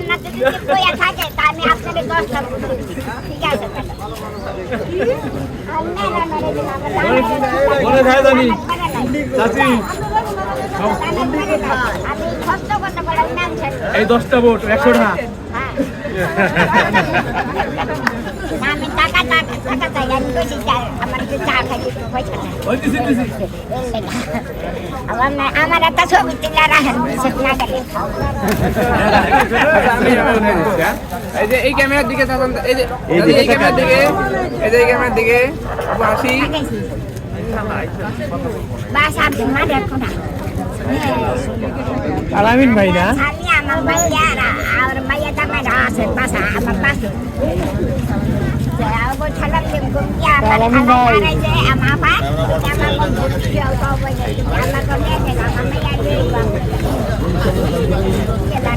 না যদি কইয়া থাকে তা আমি আপনাকে 10টা ভোট দিব ঠিক আছে মনে থাকে জানি চাচি আমি কষ্ট করতে পারি নাম ছেড়ে এই 10টা ভোট 100 টাকা হ্যাঁ আমি টাকা চাই আমি কইছি আমার একটু চা খাইতে পয়সা নাই ওই দিছি আমার একটা ছবি তুলে রাখেন বিশেষ না গেলে এই যে এই ক্যামেরার দিকে তাকান এই যে এই ক্যামেরার দিকে এই যে এই ক্যামেরার দিকে হাসি বাস আপনি মা দেখো না আলামিন ভাই না আমি আমার ভাইয়া আর ভাইয়া দামে আছে বাসা আমার পাশে Aku salam lingkung ya, kalau ada je apa? Jangan membuat dia kau banyak. Jangan kau ni, jangan kau ni ada.